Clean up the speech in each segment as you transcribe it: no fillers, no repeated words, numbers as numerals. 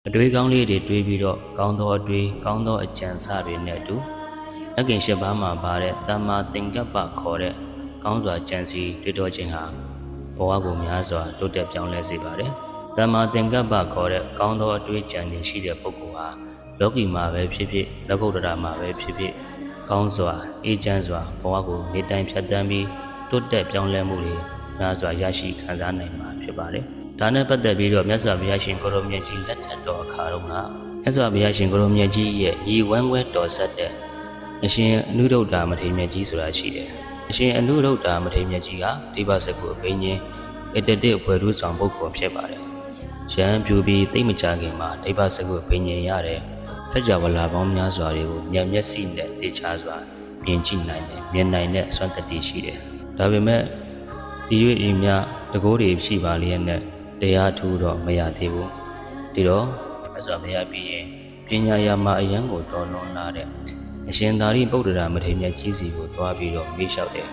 အတွေးကောင်းလေးတွေတွေးပြီးတော့ကောင်းသောအတွေးကောင်းသောအကြံစတွေနဲ့အတူအကင်၈ပါးမှာပါတဲ့တမ္မာသင်္ကပ္ပခေါ်တဲ့ကောင်းစွာကြံစီတွေ့တော်ခြင်းဟာဘဝကိုများစွာတိုးတက်ပြောင်းလဲစေပါတယ်။တမ္မာသင်္ကပ္ပခေါ်တဲ့ကောင်းသောအတွေးကြံတွေရှိတဲ့ပုဂ္ဂိုလ်ဟာလောကီမှာပဲဖြစ်ဖြစ်လောကုတ္တရာမှာပဲဖြစ်ဖြစ်ကောင်းစွာအေးချမ်းစွာဘဝကိုနေတိုင်းဖြတ်သန်းပြီးတိုးတက်ပြောင်းလဲမှုတွေများစွာရရှိခံစားနိုင်မှာဖြစ်ပါတယ်။ဒါနဲ့ပတ်သက်ပြီးတော့မြတ်စွာဘုရားရှင်ကိုရောမြတ်ကြီးလက်ထက်တော်အခါတုန်းကမြတ်စွာဘုရားရှင်ကိုရောမြတ်ကြီးရဲ့ညီဝမ်းခွဲတော်ဆက်တဲ့အရှင်အနုရုဒ္ဓမထေရမြတ်ကြီးဆိုတာရှိတယ်။အရှင်အနုရုဒ္ဓမထေရမြတ်ကြီးကဒိဗ္ဗစကုအဘိညာဉ်အတ္တတိအဖွဲ့ထူးဆောင်ပုဂ္ဂိုလ်ဖြစ်ပါတယ်။ရဟန်းပြူပြီးသိမကြခင်မှာဒိဗ္ဗစကုအဘိညာဉ်ရတဲ့စัจ java လာပေါင်းများစွာတွေကိုဉာဏ်မျက်စိနဲ့သိချစွာမြင်ကြည့်နိုင်တယ်မြင်နိုင်တဲ့စွမ်းတတ္တိရှိတယ်။ဒါပေမဲ့ဒီ၍ဤမြတကိုးတွေရှိပါလျက်နဲ့တရားထူးတော့မရသေးဘူး။ဒီတော့မြတ်စွာဘုရားပြီးရင်ပညာယာမအယံကိုတော်လွန်လာတဲ့အရှင်သာရိပုတ္တရာမထေရမြတ်ကြီးစီကိုသွားပြီးတော့မေးလျှောက်တယ်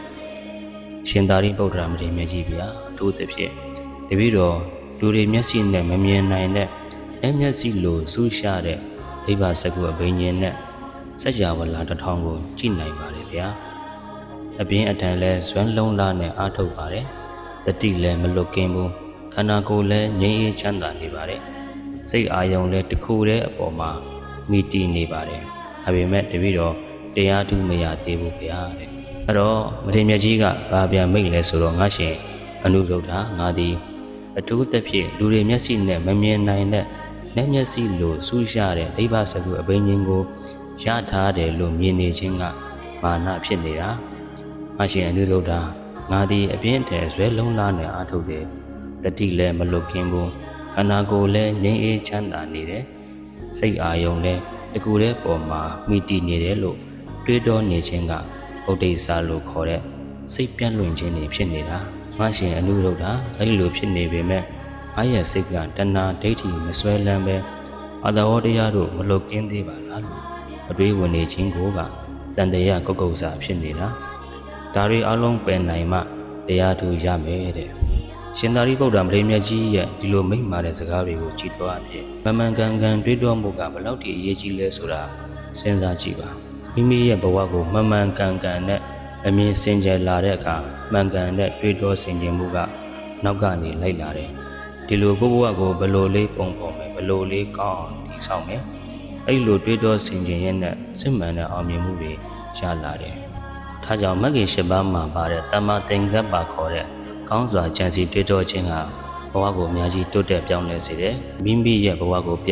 ။ရှင်သာရိပုတ္တရာမထေရမြတ်ကြီးဗျာအထူးသဖြင့်တပည့်တော်လူတွေမျက်စိနဲ့မမြင်နိုင်တဲ့မျက်စိလိုစူးရှားတဲ့ဒိဗ္ဗစကုအဘိညာဉ်နဲ့စัจ java လာတစ်ထောင်ကိုကြည့်နိုင်ပါတယ်ဗျာအပြင်အတန်လဲဇွမ်းလုံးလားနဲ့အားထုတ်ပါတယ်တတိလည်းမလွတ်ကင်းဘူးခန္ဓာကိုယ်လည်းငြိမ်းအေးချမ်းသာနေပါတယ်စိတ်အာယုံလည်းတစ်ခုတည်းအပေါ်မှာမိတည်နေပါတယ်ဒါပေမဲ့တပည့်တော်တရားထူးမရသေးဘူးဗျာတဲ့အဲ့တော့မထေရမြတ်ကြီးကဘာပြန်မိတ်လဲဆိုတော့ငါရှင်အနုရုဒ္ဓငါသည်အထူးသဖြင့်လူတွေမျက်စိနဲ့မမြင်နိုင်တဲ့မျက်စိလိုစူးရှားတဲ့ဒိဗ္ဗစကုအဘိညာဉ်ကိုရထားတယ်လို့မြင်နေခြင်းကမာနဖြစ်နေတာအရှင်အနုရုဒ္ဓငါသည်အပြင်းထန်ဇွဲလုံးလားနဲ့အားထုတ်တယ်တတိလည်းမလွတ်ကင်းဘူးခန္ဓာကိုယ်လည်းငြိမ်းအေးချမ်းသာနေတယ်စိတ်အာယုံလည်းတကူတဲ့ပေါ်မှာမိတည်နေတယ်လို့တွေးတောနေခြင်းကဥဒိစ္စလို့ခေါ်တဲ့စိတ်ပြန့်လွင့်ခြင်းတွေဖြစ်နေတာငါရှင်အနုရုဒ္ဓအဲဒီလိုဖြစ်နေပေမဲ့အားရစိတ်ကတဏှာဒိဋ္ဌိမစွဲလန်းပဲအတ္တဝတရားတို့မလွတ်ကင်းသေးပါလားလို့အတွေးဝင်နေခြင်းကိုကတန်တရားကုတ်ကုတ်စာဖြစ်နေတာဒါတွေအလုံးပယ်နိုင်မှတရားထူရမယ်တဲ့ရှင်သာရိပုတ္တရာမထေရမြတ်ကြီးရဲ့ဒီလိုမိန့်မာတဲ့စကားတွေကိုကြည်သွားအဖြစ်မမှန်ကန်ကန်တွေးတောမှုကဘလောက်ထိအရေးကြီးလဲဆိုတာစဉ်းစားကြည့်ပါမိမိရဲ့ဘဝကိုမမှန်ကန်ကန်နဲ့အမြင်စင်ကြယ်လာတဲ့အခါမှန်ကန်တဲ့တွေးတောဆင်ခြင်မှုကနောက်ကနေလိုက်လာတယ်ဒီလိုကိုယ့်ဘဝကိုဘလိုလေးပုံပေါ်မယ်ဘလိုလေးကောင်းအောင်တည်ဆောက်မယ်အဲ့လိုတွေးတောဆင်ခြင်ရတဲ့စစ်မှန်တဲ့အောင်မြင်မှုတွေရလာတယ်။ဒါကြောင့်မဂ္ဂင်၈ပါးမှာပါတဲ့တမ္မာသင်္ကပ္ပခေါ်တဲ့ကောင်းစွာကြံစီတွေးတောခြင်းဟာဘဝကိုအများကြီးတိုးတက်ပြောင်းလဲစေတယ်။မိမိရဲ့ဘဝကိုပြန်